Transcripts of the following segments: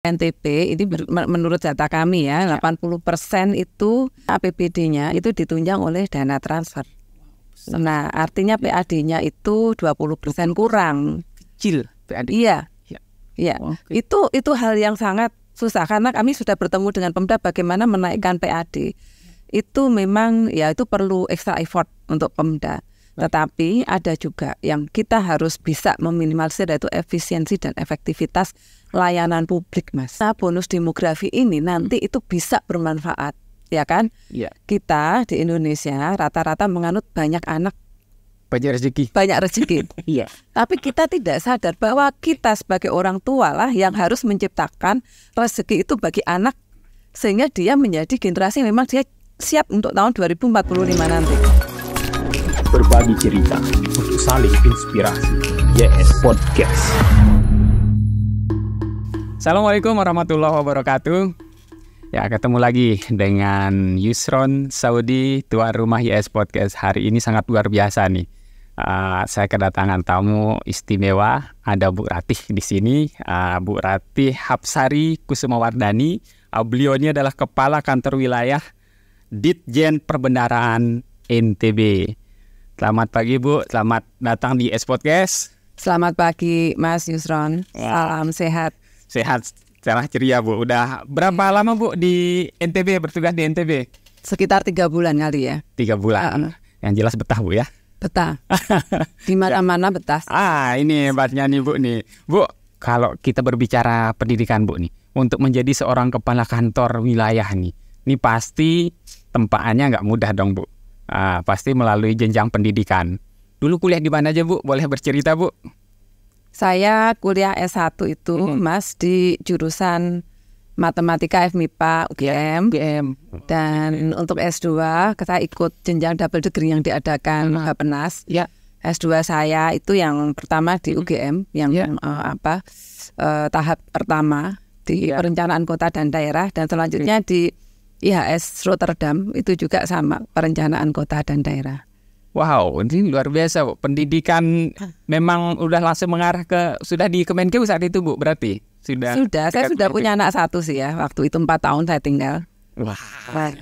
NTB ini menurut data kami ya, 80% itu APBD-nya itu ditunjang oleh dana transfer. Nah, artinya PAD-nya itu 20% kurang. Kecil PAD. Iya. Iya. Okay. Itu hal yang sangat susah karena kami sudah bertemu dengan Pemda bagaimana menaikkan PAD. Itu memang ya itu perlu extra effort untuk Pemda. Tetapi ada juga yang kita harus bisa meminimalisir, yaitu efisiensi dan efektivitas layanan publik, Mas. Nah, bonus demografi ini nanti itu bisa bermanfaat, ya kan? Yeah. Kita di Indonesia rata-rata menganut banyak anak, banyak rezeki. Iya. Tapi kita tidak sadar bahwa kita sebagai orang tua lah yang harus menciptakan rezeki itu bagi anak, sehingga dia menjadi generasi memang dia siap untuk tahun 2045 nanti. Berbagi cerita untuk saling inspirasi. YS Podcast. Assalamualaikum warahmatullahi wabarakatuh. Ya, ketemu lagi dengan Yusron Saudi, tuan rumah YS Podcast. Hari ini sangat luar biasa nih. Saya kedatangan tamu istimewa. Ada Bu Ratih di sini. Bu Ratih Hapsari Kusumawardani. Beliau ini adalah Kepala Kantor Wilayah Ditjen Perbendaharaan NTB. Selamat pagi Bu, selamat datang di YS Podcast. Selamat pagi Mas Yusron, salam sehat. Sehat, cerah ceria Bu. Udah berapa lama Bu di NTB, bertugas di NTB? Sekitar 3 bulan kali ya. 3 bulan, yang jelas betah Bu ya? Betah, di mana-mana betah. Ini hebatnya nih Bu nih. Bu, kalau kita berbicara pendidikan Bu nih, untuk menjadi seorang kepala kantor wilayah nih, ini pasti tempaannya nggak mudah dong Bu. Pasti melalui jenjang pendidikan. Dulu kuliah di mana aja Bu? Boleh bercerita Bu? Saya kuliah S1 itu Mas di jurusan Matematika FMIPA UGM. Dan untuk S2 kita ikut jenjang double degree yang diadakan Bappenas. S2 saya itu yang pertama di UGM, yang tahap pertama di perencanaan kota dan daerah, dan selanjutnya di IHS Rotterdam itu juga sama, perencanaan kota dan daerah. Wow, ini luar biasa Bu. Pendidikan memang udah langsung mengarah ke, sudah di Kemenkeu saat itu Bu berarti? Sudah, saya sudah punya anak 1 sih ya, waktu itu 4 tahun saya tinggal. Wah,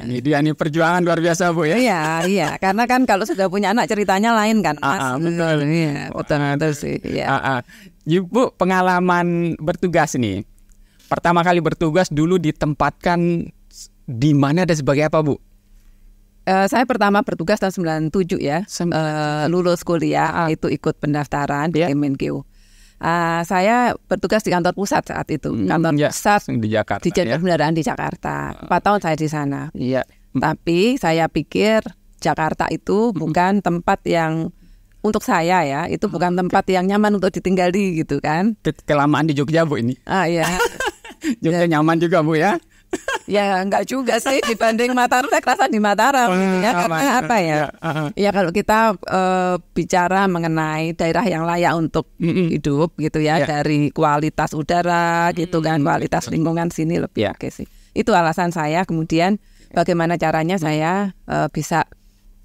ini dia nih perjuangan luar biasa Bu ya? Iya, karena kan kalau sudah punya anak ceritanya lain kan Mas. Betul. Iya, betul sih. Ya. Bu, pengalaman bertugas nih. Pertama kali bertugas dulu ditempatkan di mana dan sebagai apa Bu? Saya pertama bertugas tahun 97 ya, lulus kuliah itu ikut pendaftaran di Kemenkeu. Saya bertugas di kantor pusat saat itu, kantor pusat di Jakarta, di Ditjen Perbendaharaan di Jakarta. 4 tahun saya di sana. Tapi saya pikir Jakarta itu bukan tempat yang untuk saya ya, itu bukan tempat yang nyaman untuk ditinggali gitu kan. Kelamaan di Jogja Bu ini. Iya. Jogja nyaman juga Bu ya? Ya enggak juga sih, dibanding Mataram saya kerasa di Mataram ya, karena apa ya? Ya kalau kita bicara mengenai daerah yang layak untuk hidup gitu ya, dari kualitas udara gitu kan, kualitas lingkungan sini lebih oke sih. Itu alasan saya. Kemudian bagaimana caranya saya bisa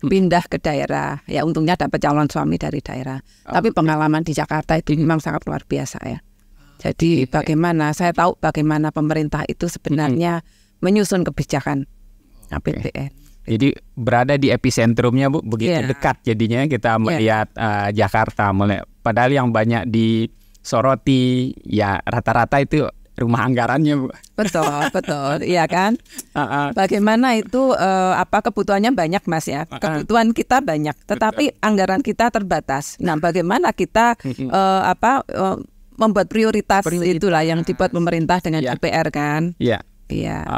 pindah ke daerah. Ya untungnya dapat calon suami dari daerah. Tapi pengalaman di Jakarta itu memang sangat luar biasa ya. Jadi bagaimana, saya tahu bagaimana pemerintah itu sebenarnya menyusun kebijakan APBN. Jadi berada di epicentrumnya Bu, begitu dekat jadinya kita melihat Jakarta. Padahal yang banyak disoroti ya rata-rata itu rumah anggarannya Bu. Betul, iya kan. Bagaimana itu kebutuhannya banyak Mas ya. Kebutuhan kita banyak, tetapi anggaran kita terbatas. Nah, bagaimana kita membuat prioritas itulah yang dibuat pemerintah dengan DPR kan. Iya.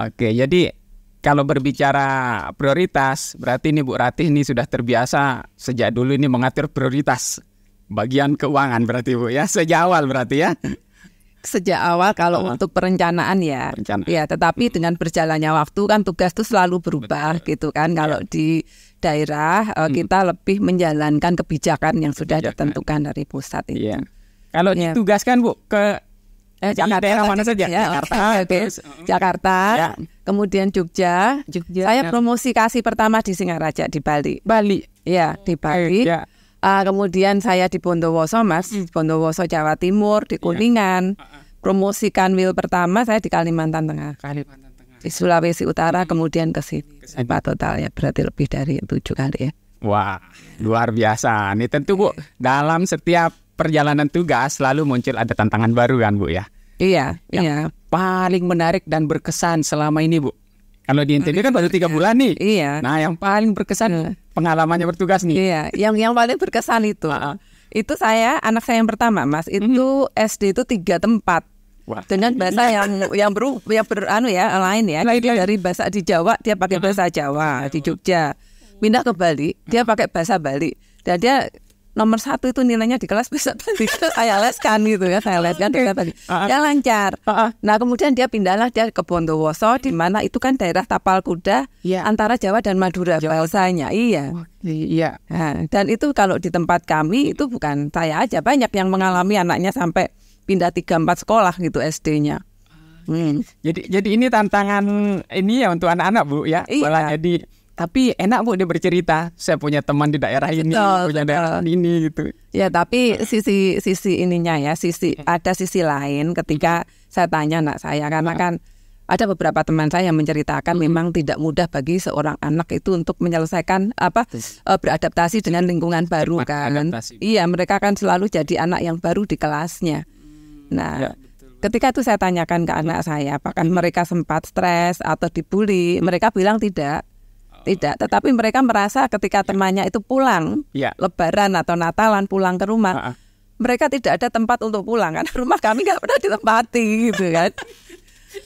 Oke, jadi kalau berbicara prioritas, berarti ini Bu Ratih ini sudah terbiasa sejak dulu ini mengatur prioritas bagian keuangan berarti Bu ya, sejak awal berarti ya. Sejak awal kalau untuk perencanaan ya, tetapi dengan berjalannya waktu kan tugas itu selalu berubah gitu kan. Kalau di daerah kita lebih menjalankan kebijakan yang sudah ditentukan dari pusat itu. Kalau ditugaskan Bu ke Jakarta, daerah mana saja? Jakarta, kemudian Jogja. Saya promosi kasih pertama di Singaraja di Bali. Ya, di Bali. Kemudian saya di Bondowoso Mas, Bondowoso Jawa Timur, di Kuningan. promosikan will pertama saya di Kalimantan Tengah. Di Sulawesi Utara kemudian ke sini. Total ya berarti lebih dari 7 kali ya. Wah, luar biasa. Ini tentu Bu, dalam setiap perjalanan tugas selalu muncul ada tantangan baru kan Bu ya? Iya, yang paling menarik dan berkesan selama ini Bu. Kalau di NTB kan baru 3 bulan nih. Iya. Nah, yang paling berkesan pengalamannya bertugas nih. Iya, yang paling berkesan itu. Itu anak saya yang pertama, Mas. Itu SD itu 3 tempat. Wah. Dengan bahasa yang lain ya. Dari bahasa di Jawa dia pakai bahasa Jawa, di Jogja. Pindah ke Bali, dia pakai bahasa Bali. Dan dia nomor 1 itu nilainya di kelas bahasa Bali. Saya leskan gitu ya, saya leskan bahasa Bali. Dia lancar. Nah kemudian dia pindahlah dia ke Bondowoso, di mana itu kan daerah tapal kuda antara Jawa dan Madura bahasanya. Iya. Nah, dan itu kalau di tempat kami itu bukan saya aja, banyak yang mengalami anaknya sampai pindah 3-4 sekolah gitu SD-nya. Jadi ini tantangan ini ya untuk anak-anak Bu ya. Iya. Tapi enak Bu dia bercerita, saya punya teman di daerah ini, punya daerah ini gitu. Ya tapi sisi ininya ya, ada sisi lain ketika saya tanya anak saya, karena kan ada beberapa teman saya yang menceritakan memang tidak mudah bagi seorang anak itu untuk menyelesaikan beradaptasi dengan lingkungan baru kan. Iya, mereka kan selalu jadi anak yang baru di kelasnya. Nah, ketika itu saya tanyakan ke anak saya, apakah mereka sempat stres atau dibully? Mereka bilang tidak, tetapi mereka merasa ketika temannya itu pulang, Lebaran atau Natalan pulang ke rumah, mereka tidak ada tempat untuk pulang karena rumah kami nggak pernah ditempati gitu kan.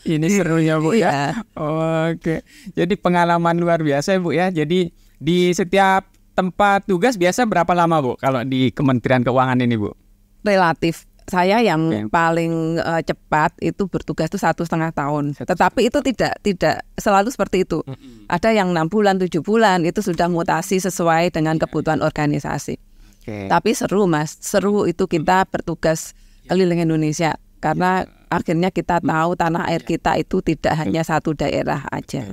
Ini serunya Bu ya. Oke, jadi pengalaman luar biasa Bu ya. Jadi di setiap tempat tugas biasa berapa lama Bu kalau di Kementerian Keuangan ini Bu? Relatif. Saya yang paling cepat itu bertugas itu 1,5 tahun. Tetapi itu tidak selalu seperti itu. Ada yang 6 bulan, 7 bulan itu sudah mutasi sesuai dengan kebutuhan organisasi. Tapi seru Mas, seru itu kita bertugas keliling Indonesia. Karena akhirnya kita tahu tanah air kita itu tidak hanya satu daerah aja.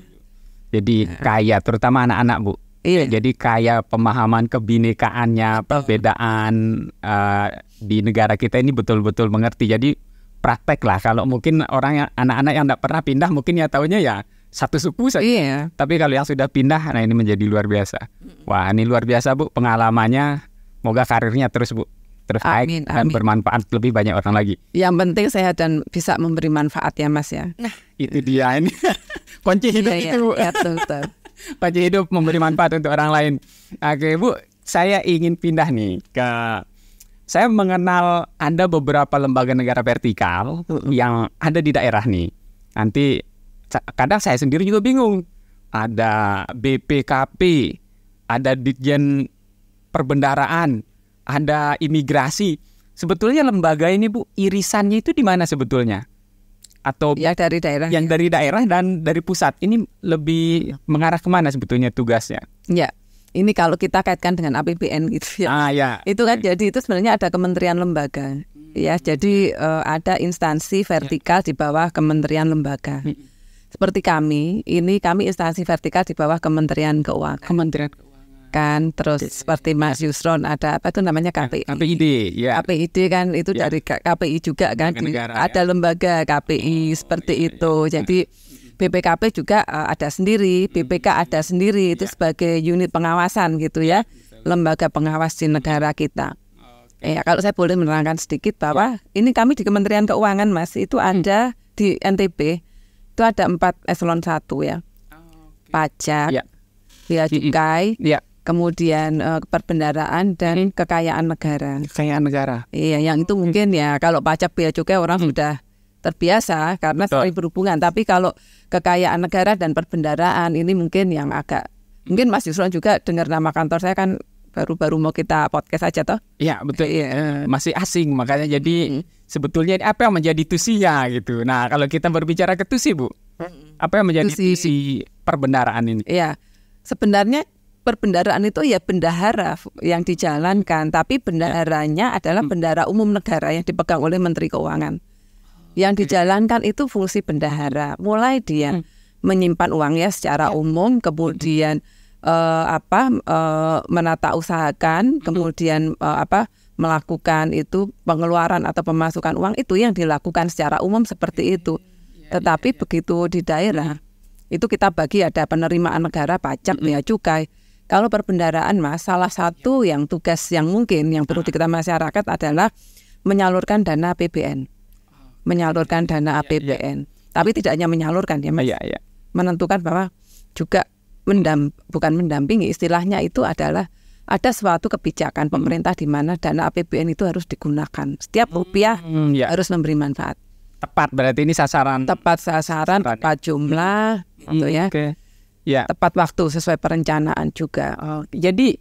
Jadi kaya, terutama anak-anak Bu. Iya. Jadi kaya pemahaman kebinekaannya, perbedaan di negara kita ini betul-betul mengerti. Jadi praktek lah. Kalau mungkin anak-anak yang tidak pernah pindah mungkin ya taunya ya satu suku saja. Iya. Tapi kalau yang sudah pindah, nah ini menjadi luar biasa. Wah ini luar biasa Bu pengalamannya. Moga karirnya terus Bu. Terus naik dan bermanfaat lebih banyak orang lagi. Yang penting sehat dan bisa memberi manfaat ya Mas ya. Nah itu dia ini kunci hidup itu Bu. Ya, betul. Kunci hidup memberi manfaat untuk orang lain. Oke Bu, saya ingin pindah nih ke... Saya mengenal ada beberapa lembaga negara vertikal yang ada di daerah nih. Nanti kadang saya sendiri juga bingung. Ada BPKP, ada Ditjen Perbendaraan, ada imigrasi. Sebetulnya lembaga ini Bu, irisannya itu di mana sebetulnya? Atau ya dari daerah, yang dari daerah dan dari pusat ini lebih mengarah kemana sebetulnya tugasnya? Ya, ini kalau kita kaitkan dengan APBN gitu ya. Itu kan jadi itu sebenarnya ada kementerian lembaga. Ya, jadi ada instansi vertikal di bawah kementerian lembaga. Seperti kami instansi vertikal di bawah Kementerian Keuangan. Kan terus seperti Mas Yusron ada apa itu namanya KPID ya. KPID kan itu dari KPI juga kan ada lembaga KPI seperti itu. Jadi BPKP juga ada sendiri, BPK ada sendiri itu sebagai unit pengawasan gitu ya. Lembaga pengawas di negara kita. Ya kalau saya boleh menerangkan sedikit bahwa ini kami di Kementerian Keuangan Mas itu ada di NTB itu ada 4 eselon 1 ya. Pajak, bea cukai, kemudian perbendaraan dan kekayaan negara. Iya, yang itu mungkin ya kalau pajak bea cukai orang sudah terbiasa karena sering berhubungan. Tapi kalau kekayaan negara dan perbendaraan ini mungkin yang mungkin Mas Yusron juga dengar nama kantor saya kan baru-baru mau kita podcast aja toh. Iya betul. Masih asing makanya jadi sebetulnya apa yang menjadi tusinya gitu. Nah kalau kita berbicara ke tusi Bu, apa yang menjadi tusi perbendaraan ini? Iya, sebenarnya perbendaraan itu ya bendahara yang dijalankan, tapi bendaharanya adalah bendahara umum negara yang dipegang oleh Menteri Keuangan. Yang dijalankan itu fungsi bendahara, mulai dia menyimpan uangnya secara umum, kemudian menata usahakan, kemudian melakukan itu pengeluaran atau pemasukan uang itu yang dilakukan secara umum seperti itu. Tetapi begitu di daerah itu kita bagi ada penerimaan negara, pajak, bea cukai. Kalau perbendaharaan Mas, salah satu yang tugas yang mungkin yang perlu diketahui masyarakat adalah menyalurkan dana APBN. Menyalurkan dana APBN. Tapi tidak hanya menyalurkan ya Mas. Menentukan bahwa juga bukan mendampingi, istilahnya itu adalah ada suatu kebijakan pemerintah di mana dana APBN itu harus digunakan. Setiap rupiah harus memberi manfaat. Tepat berarti ini sasaran. Tepat sasaran, tepat jumlah, gitu ya. Tepat waktu sesuai perencanaan juga. Jadi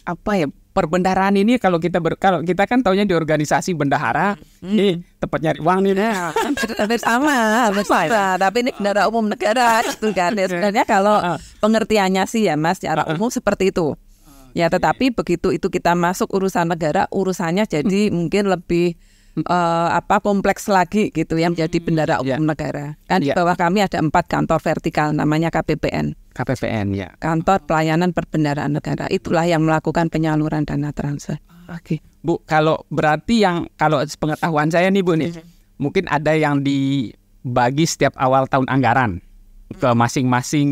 apa ya, perbendaharaan ini kalau kita kan taunya di organisasi bendahara, ini tempat nyari uang nih. Sama. Tapi ini bendahara umum negara itu kan. Sebenarnya kalau pengertiannya sih ya Mas, secara umum seperti itu. Ya, tetapi begitu itu kita masuk urusan negara, urusannya jadi mungkin lebih kompleks lagi gitu yang menjadi bendahara umum negara. Kan di bawah kami ada 4 kantor vertikal namanya KPPN. Kantor Pelayanan Perbendaharaan Negara. Itulah yang melakukan penyaluran dana transfer. Oke. Bu, kalau berarti kalau pengetahuan saya nih Bu nih, mungkin ada yang dibagi setiap awal tahun anggaran ke masing-masing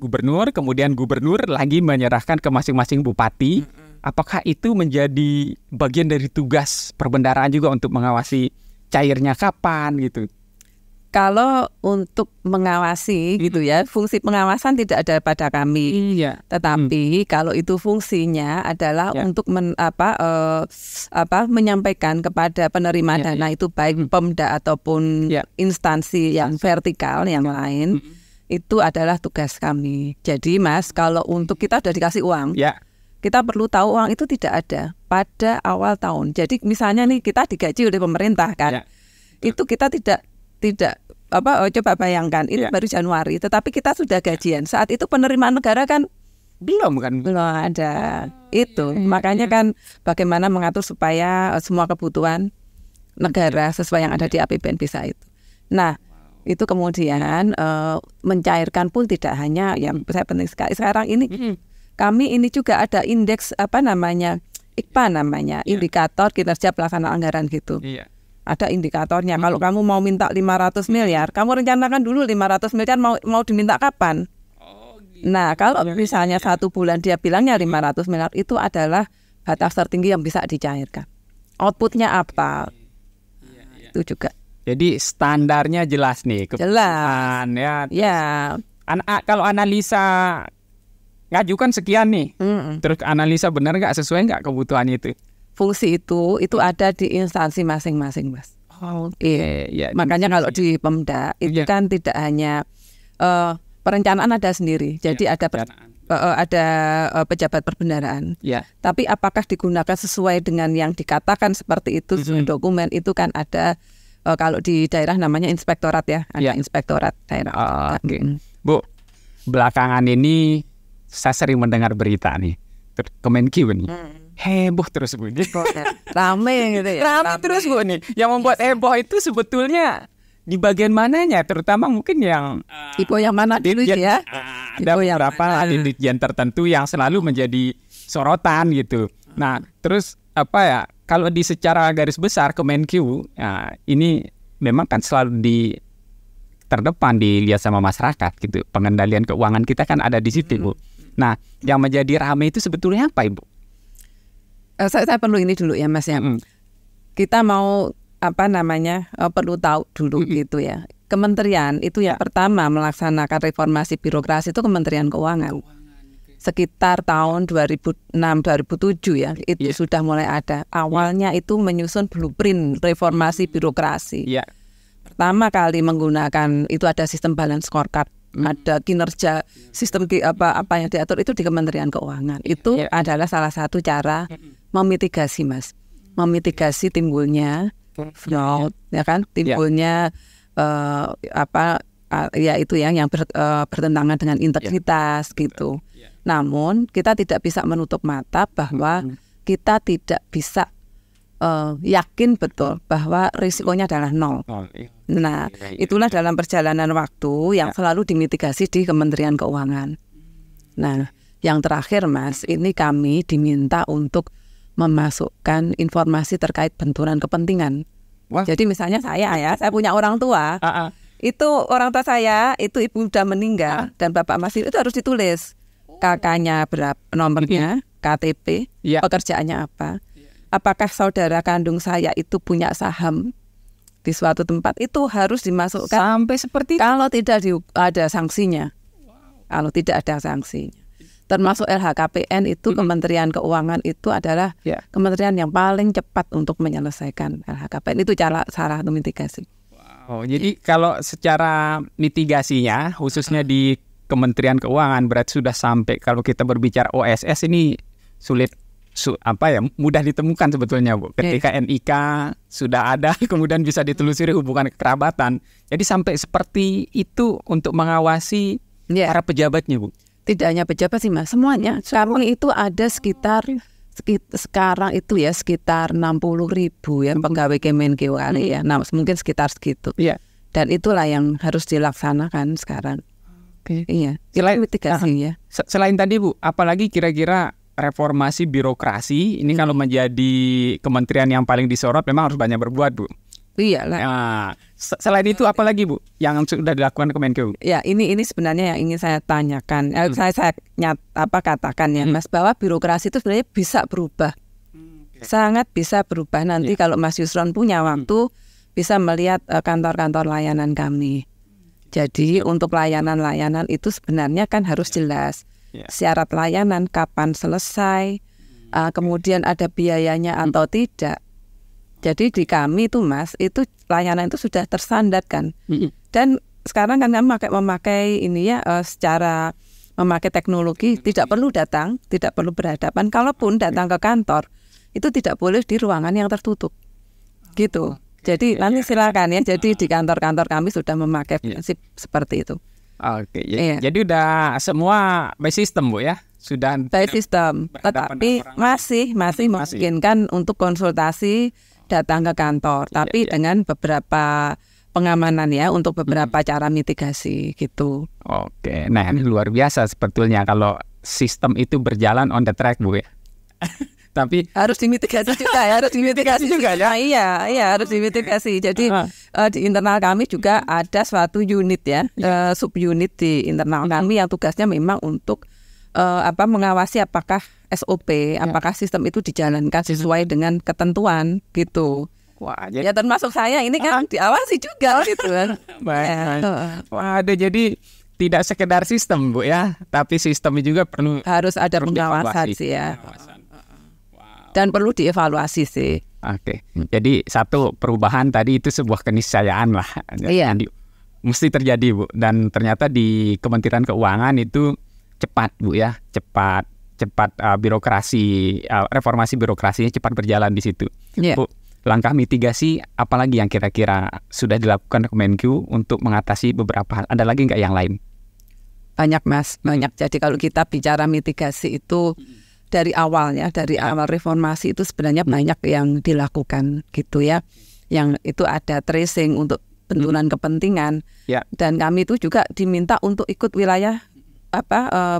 gubernur, kemudian gubernur lagi menyerahkan ke masing-masing bupati. Apakah itu menjadi bagian dari tugas perbendaharaan juga untuk mengawasi cairnya kapan gitu? Kalau untuk mengawasi gitu ya, fungsi pengawasan tidak ada pada kami. Tetapi kalau itu fungsinya adalah untuk menyampaikan kepada penerima dana itu baik Pemda ataupun instansi yang vertikal yang lain, itu adalah tugas kami. Jadi Mas, kalau untuk kita sudah dikasih uang, kita perlu tahu uang itu tidak ada pada awal tahun. Jadi misalnya nih kita digaji oleh pemerintah kan, itu kita tidak coba bayangkan ini baru Januari, tetapi kita sudah gajian. Saat itu penerimaan negara kan belum ada. Itu makanya kan bagaimana mengatur supaya semua kebutuhan negara sesuai yang ada di APBN bisa itu. Nah itu kemudian mencairkan pun tidak hanya yang saya penting sekali sekarang ini. Kami ini juga ada indeks IKPA namanya, indikator kinerja pelaksanaan anggaran gitu. Ada indikatornya. Kalau kamu mau minta 500 miliar, kamu rencanakan dulu 500 miliar mau diminta kapan. Nah, kalau misalnya 1 bulan dia bilangnya 500 miliar, itu adalah batas tertinggi yang bisa dicairkan. Outputnya apa? Itu juga. Jadi standarnya jelas nih. Jelas. Kalau analisa ngajukan sekian nih, terus analisa benar nggak, sesuai nggak kebutuhan itu? Fungsi itu ada di instansi masing-masing, Mas. Makanya kalau di Pemda itu kan tidak hanya perencanaan ada sendiri, jadi ada pejabat perbendaharaan. Tapi apakah digunakan sesuai dengan yang dikatakan seperti itu dokumen itu kan ada. Kalau di daerah namanya inspektorat ya, ada inspektorat daerah. Bu, belakangan ini saya sering mendengar berita nih, Kemenkeu nih, heboh terus Bu ini. Rame gitu ya. Rame terus Bu nih. Yang membuat heboh itu sebetulnya di bagian mananya, terutama mungkin yang tipe yang mana dulu ya? Ada beberapa dirjen tertentu yang selalu menjadi sorotan gitu. Nah, terus kalau di secara garis besar Kemenkeu ini memang kan selalu terdepan dilihat sama masyarakat gitu. Pengendalian keuangan kita kan ada di situ Bu. Nah, yang menjadi ramai itu sebetulnya apa Ibu? Saya perlu ini dulu ya Mas ya. Kita mau perlu tahu dulu gitu ya. Kementerian itu yang pertama melaksanakan reformasi birokrasi itu Kementerian Keuangan. Sekitar tahun 2006-2007 ya, itu sudah mulai ada. Awalnya itu menyusun blueprint reformasi birokrasi. Pertama kali menggunakan itu ada sistem balance scorecard, ada kinerja sistem apa yang diatur itu di Kementerian Keuangan. Itu adalah salah satu cara memitigasi Mas, memitigasi timbulnya fraud, ya kan, timbulnya itu yang bertentangan dengan integritas gitu. Namun kita tidak bisa menutup mata bahwa kita tidak bisa yakin betul bahwa risikonya adalah nol. Nah, itulah dalam perjalanan waktu yang selalu dimitigasi di Kementerian Keuangan. Nah, yang terakhir Mas, ini kami diminta untuk memasukkan informasi terkait benturan kepentingan. Wah. Jadi misalnya saya punya orang tua, itu orang tua saya, itu ibu udah meninggal dan bapak masih, itu harus ditulis kakaknya berapa, nomornya, KTP, pekerjaannya apa. Apakah saudara kandung saya itu punya saham di suatu tempat, itu harus dimasukkan. Sampai seperti itu. Kalau tidak ada sanksinya. Kalau tidak ada sanksinya. Termasuk LHKPN itu Kementerian Keuangan itu adalah kementerian yang paling cepat untuk menyelesaikan LHKPN. Itu cara satu mitigasi. Wow, jadi kalau secara mitigasinya khususnya di Kementerian Keuangan berarti sudah sampai, kalau kita berbicara OSS ini sulit mudah ditemukan sebetulnya, Bu. Ketika NIK sudah ada, kemudian bisa ditelusuri hubungan kekerabatan. Jadi sampai seperti itu untuk mengawasi para pejabatnya, Bu. Tidak hanya pejabat sih, Mas, semuanya. Sekarang itu ada sekitar 60.000 ya pegawai Kemenkeu ya. Nah, mungkin sekitar segitu. Dan itulah yang harus dilaksanakan sekarang. Iya. Selain mitigasi ya. Selain tadi, Bu, apalagi kira-kira reformasi birokrasi ini kalau menjadi kementerian yang paling disorot memang harus banyak berbuat, Bu. Iya lah. Nah, selain itu apa lagi, Bu, yang sudah dilakukan Kemenkeu? Ya, ini sebenarnya yang ingin saya tanyakan. Saya katakan ya, Mas, bahwa birokrasi itu sebenarnya bisa berubah. Sangat bisa berubah. Nanti kalau Mas Yusron punya waktu bisa melihat kantor-kantor layanan kami. Jadi untuk layanan-layanan itu sebenarnya kan harus jelas. Syarat layanan kapan selesai, kemudian ada biayanya atau tidak. Jadi di kami itu, Mas, itu layanan itu sudah tersandarkan. Dan sekarang kan kami memakai ini ya, secara memakai teknologi, tidak perlu datang, tidak perlu berhadapan. Kalaupun datang ke kantor, itu tidak boleh di ruangan yang tertutup. Gitu. Jadi nanti silakan ya. Jadi di kantor-kantor kami sudah memakai prinsip seperti itu. Oke. Jadi udah semua by system, Bu ya. Sudah by system. Tetapi masih memungkinkan untuk konsultasi datang ke kantor, tapi dengan beberapa pengamanan ya, untuk beberapa cara mitigasi gitu. Oke, nah ini luar biasa sebetulnya kalau sistem itu berjalan on the track, Bu ya. Tapi harus dimitigasi juga ya, harus dimitigasi juga ya. Iya, harus dimitigasi. Jadi di internal kami juga ada suatu unit ya, subunit di internal kami yang tugasnya memang untuk mengawasi apakah SOP, apakah sistem itu dijalankan sesuai dengan ketentuan gitu. Wah, ya termasuk saya ini kan diawasi juga gitu kan. Baik. Waduh, jadi tidak sekedar sistem, Bu ya, tapi sistemnya juga harus ada pengawasan sih ya. Dan perlu dievaluasi sih. Oke. Jadi satu perubahan tadi itu sebuah keniscayaan lah. Iya. Mesti terjadi, Bu. Dan ternyata di Kementerian Keuangan itu cepat, Bu ya, cepat birokrasi, reformasi birokrasinya cepat berjalan di situ. Bu, langkah mitigasi apalagi yang kira-kira sudah dilakukan Kemenkeu untuk mengatasi beberapa hal? Ada lagi nggak yang lain? Banyak, Mas, banyak. Jadi kalau kita bicara mitigasi itu dari awalnya, dari awal reformasi itu sebenarnya banyak yang dilakukan gitu ya. Yang itu ada tracing untuk benturan kepentingan. Dan kami itu juga diminta untuk ikut wilayah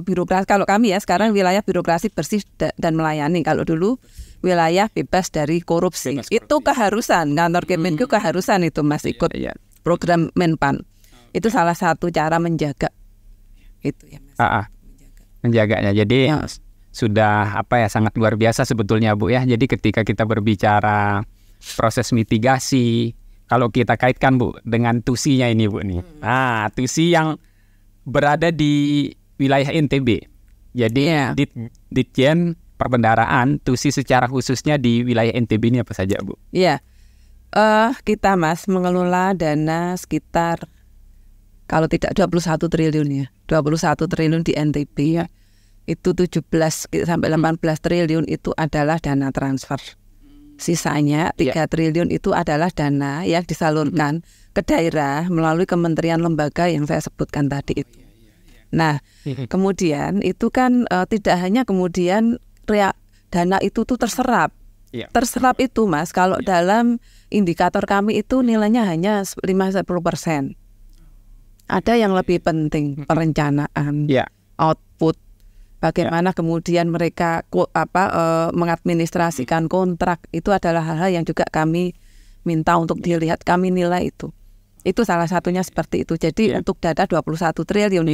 birokrasi. Kalau kami ya sekarang wilayah birokrasi bersih dan melayani. Kalau dulu wilayah bebas dari korupsi. Itu keharusan, kantor Kemenkeu keharusan itu, Mas, ikut program Menpan. Itu salah satu cara menjaga itu ya, Mas. Menjaganya. Jadi sudah sangat luar biasa sebetulnya, Bu ya. Jadi ketika kita berbicara proses mitigasi, kalau kita kaitkan, Bu, dengan TUSI-nya ini, Bu nih. TUSI yang berada di wilayah NTB. Jadi Ditjen Perbendaraan TUSI secara khususnya di wilayah NTB ini apa saja, Bu? Iya. Kita, Mas, mengelola dana sekitar kalau tidak 21 triliun ya. 21 triliun di NTB ya. Itu 17 sampai 18 triliun itu adalah dana transfer. Sisanya 3 triliun itu adalah dana yang disalurkan ke daerah melalui kementerian lembaga yang saya sebutkan tadi itu. Nah, kemudian itu kan tidak hanya kemudian dana itu tuh terserap. Terserap itu, Mas, kalau dalam indikator kami itu nilainya hanya 5-10%. Ada yang lebih penting, perencanaan, output, bagaimana kemudian mereka mengadministrasikan kontrak, itu adalah hal-hal yang juga kami minta untuk dilihat, kami nilai itu. Itu salah satunya seperti itu. Jadi untuk data 21 triliun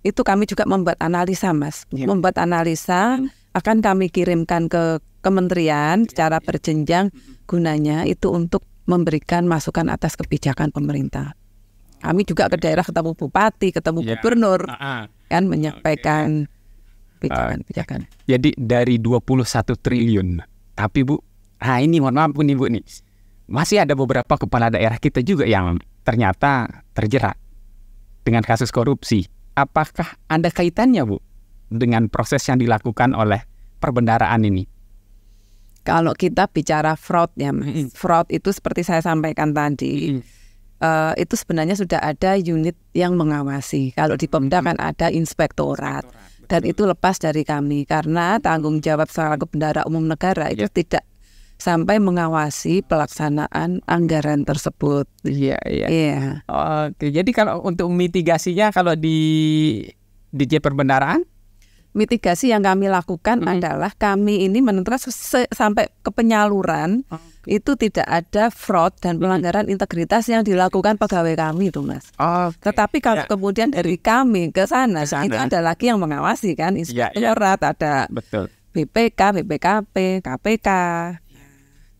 itu kami juga membuat analisa, Mas. Membuat analisa akan kami kirimkan ke kementerian secara berjenjang, gunanya itu untuk memberikan masukan atas kebijakan pemerintah. Kami juga ke daerah ketemu bupati, ketemu gubernur, kan menyampaikan kebijakan. Jadi dari 21 triliun, tapi Bu, ini mohon maaf nih Bu nih, masih ada beberapa kepala daerah kita juga yang ternyata terjerat dengan kasus korupsi. Apakah ada kaitannya Bu dengan proses yang dilakukan oleh perbendaharaan ini? Kalau kita bicara fraud ya, fraud itu seperti saya sampaikan tadi, itu sebenarnya sudah ada unit yang mengawasi. Kalau di Pemda kan ada inspektorat, dan itu lepas dari kami karena tanggung jawab selaku bendahara umum negara itu tidak sampai mengawasi pelaksanaan anggaran tersebut. Iya. Oke, jadi kalau untuk mitigasinya kalau di Dirjen Perbendaharaan, mitigasi yang kami lakukan adalah kami ini menentukan sampai ke penyaluran itu tidak ada fraud dan pelanggaran integritas yang dilakukan pegawai kami itu, Mas. Tetapi kalau kemudian dari kami ke sana itu ada lagi yang mengawasi kan, inspektorat, ada BPK, BPKP, KPK.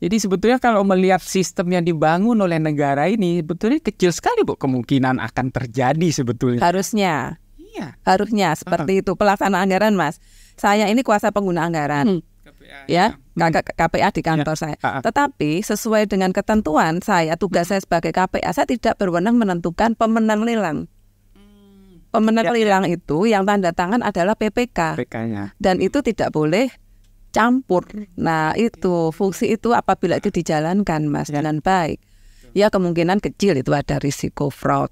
Jadi sebetulnya kalau melihat sistem yang dibangun oleh negara ini, sebetulnya kecil sekali Bu kemungkinan akan terjadi sebetulnya. Harusnya seperti itu pelaksanaan anggaran, Mas. Saya ini kuasa pengguna anggaran, KPA di kantor saya. Tetapi sesuai dengan ketentuan saya, tugas saya sebagai KPA, saya tidak berwenang menentukan pemenang lelang. Pemenang lelang itu yang tanda tangan adalah PPK. Dan itu tidak boleh campur. Nah itu fungsi itu apabila itu dijalankan, Mas, dengan baik, ya kemungkinan kecil itu ada risiko fraud.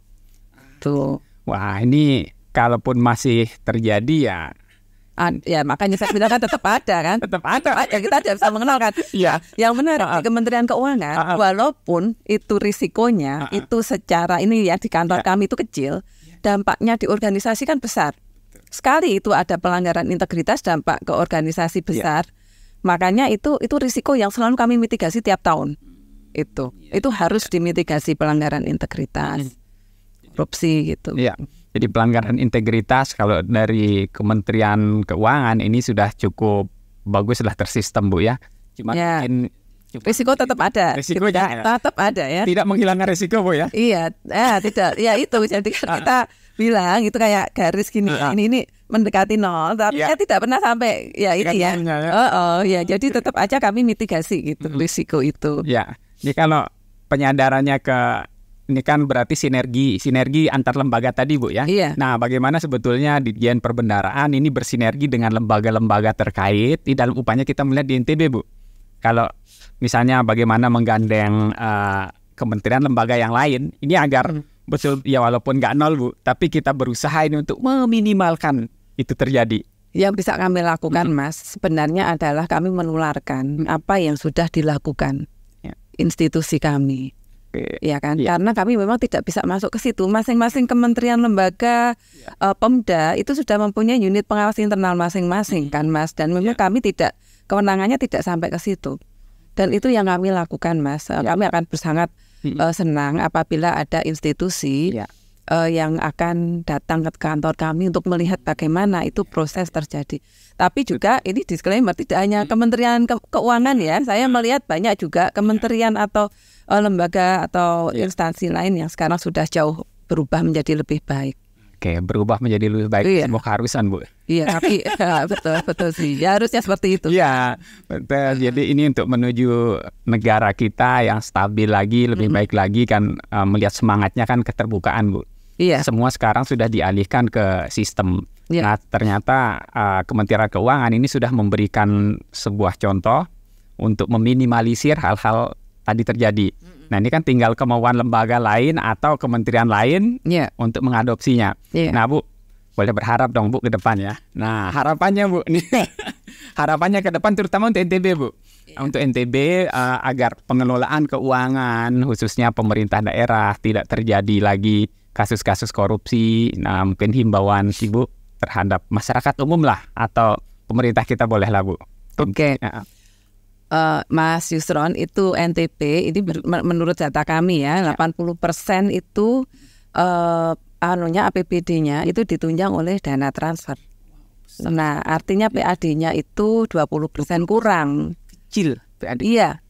Tuh. Wah, ini kalaupun masih terjadi ya makanya saya bilang kan tetap ada kan. Tetap ada. Kita tidak bisa mengenal kan. Yang benar di Kementerian Keuangan, walaupun itu risikonya itu secara ini ya di kantor kami itu kecil, dampaknya di organisasi kan besar. Sekali itu ada pelanggaran integritas, dampak ke organisasi besar. Makanya itu risiko yang selalu kami mitigasi tiap tahun. Itu harus dimitigasi pelanggaran integritas, korupsi gitu. Jadi pelanggaran integritas kalau dari Kementerian Keuangan ini sudah cukup bagus, sudah tersistem Bu ya. Cuma mungkin risiko tetap ada. Risikonya tetap ada ya. Tidak menghilangkan risiko Bu ya. Iya, tidak. Ya itu jadi kan kita bilang itu kayak garis gini, ini mendekati nol, tapi saya tidak pernah sampai jadi tetap aja kami mitigasi gitu risiko itu. Ini kalau penyadarannya ini kan berarti sinergi antar lembaga tadi Bu ya. Nah, bagaimana sebetulnya Dirjen Perbendaharaan ini bersinergi dengan lembaga-lembaga terkait di dalam upaya kita melihat di NTB Bu. Kalau misalnya bagaimana menggandeng kementerian lembaga yang lain ini agar betul ya walaupun nggak nol Bu, tapi kita berusaha ini untuk meminimalkan itu terjadi. Yang bisa kami lakukan Mas sebenarnya adalah kami menularkan apa yang sudah dilakukan institusi kami. Ya kan, karena kami memang tidak bisa masuk ke situ. Masing-masing kementerian lembaga Pemda itu sudah mempunyai unit pengawas internal masing-masing kan Mas, dan memang kami kewenangannya tidak sampai ke situ. Dan itu yang kami lakukan Mas. Kami akan sangat senang apabila ada institusi yang akan datang ke kantor kami untuk melihat bagaimana itu proses terjadi. Tapi juga ini disclaimer, tidak hanya Kementerian Keuangan ya. Saya melihat banyak juga kementerian atau lembaga atau instansi lain yang sekarang sudah jauh berubah menjadi lebih baik. Oke, berubah menjadi lebih baik. Sebuah keharusan Bu. Tapi betul sih. Ya harusnya seperti itu. Iya, betul. Jadi ini untuk menuju negara kita yang stabil lagi, lebih baik lagi kan, melihat semangatnya kan keterbukaan Bu. Semua sekarang sudah dialihkan ke sistem. Nah, ternyata Kementerian Keuangan ini sudah memberikan sebuah contoh untuk meminimalisir hal-hal tadi terjadi. Nah, ini kan tinggal kemauan lembaga lain atau kementerian lain untuk mengadopsinya. Nah, Bu, boleh berharap dong Bu ke depan ya. Nah, harapannya Bu, nih harapannya ke depan terutama untuk NTB Bu. Untuk NTB agar pengelolaan keuangan khususnya pemerintah daerah tidak terjadi lagi kasus-kasus korupsi. Nah, mungkin himbauan sih Bu terhadap masyarakat umum lah, atau pemerintah kita boleh lah Bu. Oke. Mas Yusron, itu NTB ini menurut data kami ya, 80% itu APBD-nya itu ditunjang oleh dana transfer. Nah, artinya PAD-nya itu 20% kurang. Kecil PAD. Iya.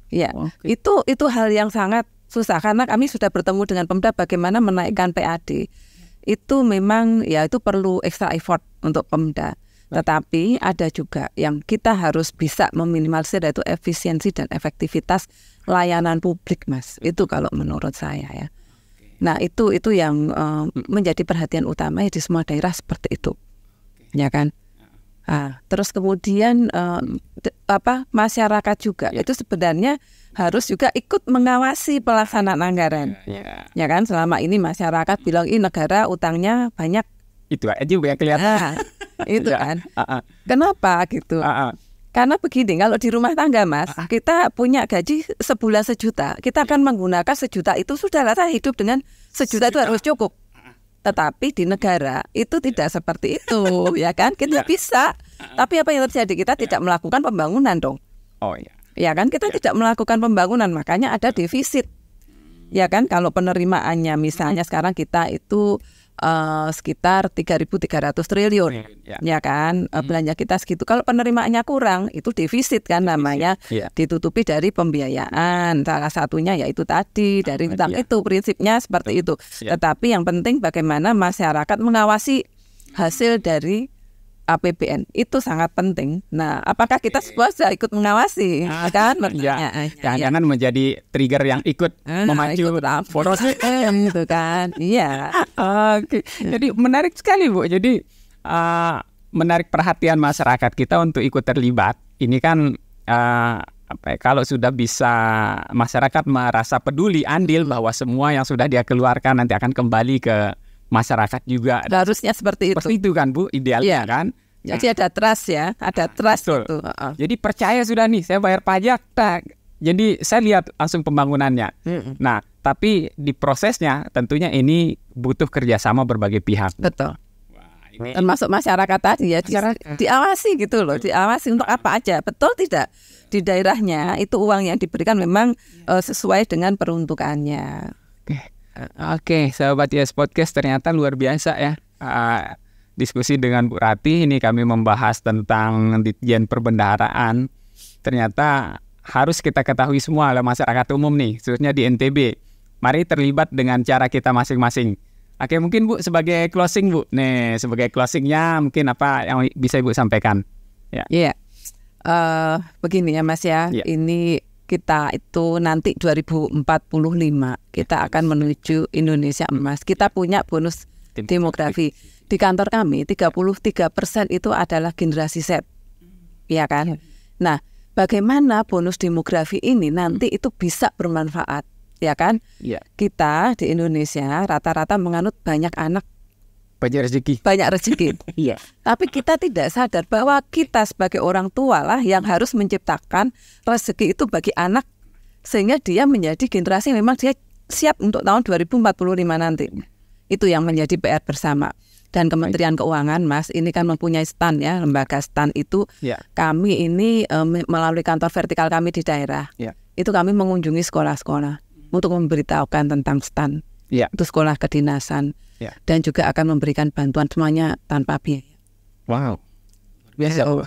Iya. Okay. Itu hal yang sangat susah karena kami sudah bertemu dengan Pemda bagaimana menaikkan PAD. Itu memang ya itu perlu extra effort untuk Pemda. Tetapi ada juga yang kita harus bisa meminimalisir, yaitu efisiensi dan efektivitas layanan publik, Mas. Itu kalau menurut saya ya. Nah, itu yang menjadi perhatian utama ya di semua daerah seperti itu. Ya kan? Terus kemudian masyarakat juga itu sebenarnya harus juga ikut mengawasi pelaksanaan anggaran. Ya kan? Selama ini masyarakat bilang negara utangnya banyak. Itu aja yang kelihatan. Itu kan. Kenapa gitu? Karena begini, kalau di rumah tangga Mas, kita punya gaji sebulan 1 juta, kita akan menggunakan 1 juta itu sudahlah, saya hidup dengan 1 juta itu harus cukup. Tetapi di negara itu tidak seperti itu, ya kan? Kita bisa, tapi apa yang terjadi? Kita tidak melakukan pembangunan dong. Oh iya. Ya kan? Kita tidak melakukan pembangunan, makanya ada defisit. Ya kan? Kalau penerimaannya misalnya sekarang kita itu sekitar 3.300 triliun, ya kan, belanja kita segitu. Kalau penerimaannya kurang, itu defisit kan namanya, ditutupi dari pembiayaan. Salah satunya yaitu tadi dari utang itu, prinsipnya seperti itu. Tetapi yang penting bagaimana masyarakat mengawasi hasil dari APBN itu sangat penting. Nah, apakah kita semua sudah ikut mengawasi? Kan? Jangan menjadi trigger yang ikut memacu poros gitu kan? Iya. Oke. Jadi menarik sekali Bu. Jadi menarik perhatian masyarakat kita untuk ikut terlibat. Ini kan kalau sudah bisa masyarakat merasa peduli, andil bahwa semua yang sudah dia keluarkan nanti akan kembali ke masyarakat juga. Harusnya seperti itu. Seperti itu kan Bu, idealnya kan. Jadi ada trust ya, ada trust betul. Itu. Jadi percaya sudah nih, saya bayar pajak. Jadi saya lihat langsung pembangunannya. Nah, tapi di prosesnya tentunya ini butuh kerjasama berbagai pihak. Betul. Termasuk masyarakat tadi ya, diawasi gitu loh, diawasi untuk apa aja. Betul tidak? Di daerahnya itu uang yang diberikan memang sesuai dengan peruntukannya. Oke, sahabat YES Podcast, ternyata luar biasa ya. Diskusi dengan Bu Rati, ini kami membahas tentang Ditjen Perbendaharaan. Ternyata harus kita ketahui semua oleh masyarakat umum nih, khususnya di NTB. Mari terlibat dengan cara kita masing-masing. Oke, mungkin Bu sebagai closing Bu. Nih, sebagai closingnya mungkin apa yang bisa Ibu sampaikan? Iya. Begini ya Mas ya. Ini kita itu nanti 2045 kita akan menuju Indonesia Emas. Kita punya bonus demografi. Di kantor kami 33% itu adalah generasi Z. Ya kan? Nah, bagaimana bonus demografi ini nanti itu bisa bermanfaat, ya kan? Kita di Indonesia rata-rata menganut banyak anak, banyak rezeki. Iya. Tapi kita tidak sadar bahwa kita sebagai orang tua lah yang harus menciptakan rezeki itu bagi anak, sehingga dia menjadi generasi memang dia siap untuk tahun 2045 nanti. Itu yang menjadi PR bersama. Dan Kementerian Keuangan, Mas, ini kan mempunyai STAN ya, lembaga STAN itu. Kami ini melalui kantor vertikal kami di daerah, itu kami mengunjungi sekolah-sekolah untuk memberitahukan tentang STAN. Itu sekolah kedinasan. Dan juga akan memberikan bantuan semuanya tanpa biaya. Wow, biasa.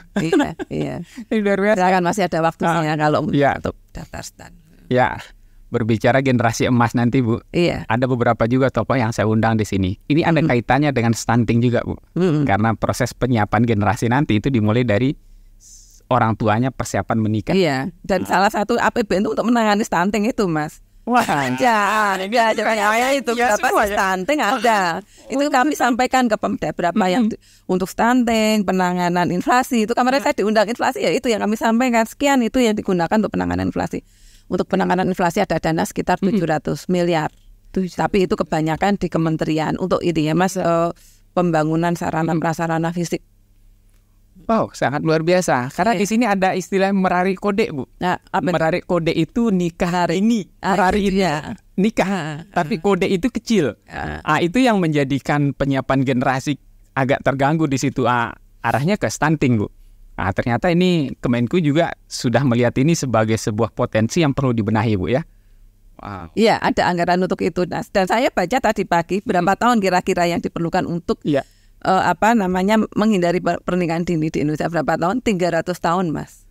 Iya. Luar biasa. Silakan, masih ada waktunya kalau untuk daftar STAN. Ya. Berbicara generasi emas nanti Bu, ada beberapa juga tokoh yang saya undang di sini. Ini ada kaitannya dengan stunting juga Bu, karena proses penyiapan generasi nanti itu dimulai dari orang tuanya persiapan menikah. Iya, dan salah satu APBN itu untuk menangani stunting itu Mas. Wah, jangan itu berapa stunting ada. Itu kami sampaikan ke Pemda berapa yang untuk stunting, penanganan inflasi. Itu kemarin saya diundang inflasi ya, itu yang kami sampaikan, sekian itu yang digunakan untuk penanganan inflasi. Untuk penanganan inflasi ada dana sekitar 700 miliar. Tapi itu kebanyakan di kementerian untuk ini ya Mas, pembangunan sarana prasarana fisik. Wow, sangat luar biasa. Karena di sini ada istilah merarik kode Bu. Nah, merarik kode itu nikah hari ini, hari ini nikah. Tapi kode itu kecil. Itu yang menjadikan penyiapan generasi agak terganggu di situ, arahnya ke stunting, Bu. Nah, ternyata ini Kemenku juga sudah melihat ini sebagai sebuah potensi yang perlu dibenahi, Bu, ya. Wow. Iya, ada anggaran untuk itu. Dan saya baca tadi pagi berapa tahun kira-kira yang diperlukan untuk menghindari pernikahan dini di Indonesia. Berapa tahun? 300 tahun, Mas.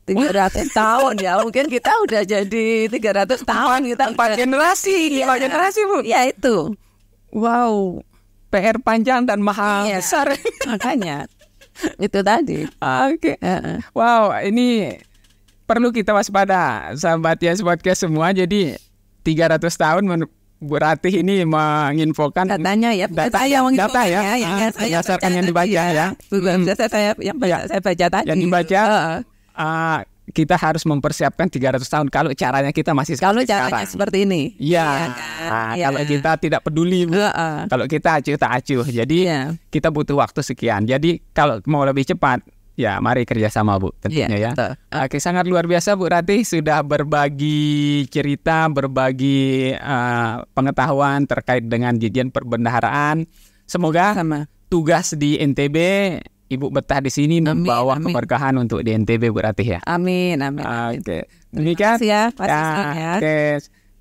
300 tahun ya. Mungkin kita udah jadi 300 tahun kita 4 generasi, 4 generasi, Bu. Ya itu. Wow. PR panjang dan mahal besar. Makanya itu tadi. Oke. Wow, ini perlu kita waspada, sahabat Yes Podcast semua. Jadi 300 tahun Bu Ratih ini menginfokan datanya ya, data ya, berdasarkan yang dibaca ya. Saya baca tadi. Yang dibaca, kita harus mempersiapkan 300 tahun kalau caranya kita masih kalau caranya seperti ini. Iya. Kalau kita tidak peduli, kalau kita acuh tak acuh. Jadi kita butuh waktu sekian. Jadi kalau mau lebih cepat, ya mari kerjasama, Bu, tentunya ya. Oke, sangat luar biasa Bu Ratih sudah berbagi cerita, berbagi pengetahuan terkait dengan Ditjen Perbendaharaan. Semoga tugas di NTB Ibu betah di sini membawa keberkahan untuk di NTB, Bu Ratih ya. Amin. Oke. Demikian ya.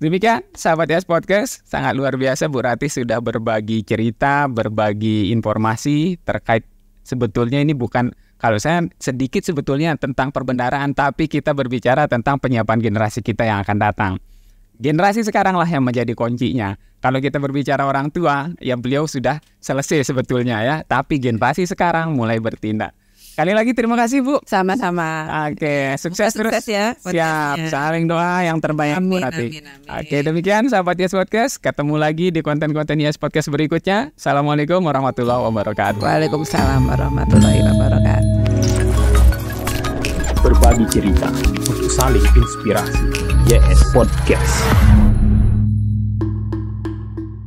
Demikian sahabat Yes Podcast, sangat luar biasa Bu Ratih sudah berbagi cerita, berbagi informasi terkait sebetulnya ini bukan, kalau saya sedikit sebetulnya tentang perbendaharaan, tapi kita berbicara tentang penyiapan generasi kita yang akan datang. Generasi sekarang lah yang menjadi kuncinya. Kalau kita berbicara orang tua, ya beliau sudah selesai sebetulnya ya. Tapi generasi sekarang mulai bertindak. Sekali lagi terima kasih, Bu. Sama-sama. Oke, sukses terus ya. Siap, saling doa yang terbaik. Amin. Oke, demikian sahabat Yes Podcast. Ketemu lagi di konten-konten Yes Podcast berikutnya. Assalamualaikum warahmatullahi wabarakatuh. Waalaikumsalam warahmatullahi wabarakatuh. Berbagi cerita untuk saling inspirasi. YS Podcast.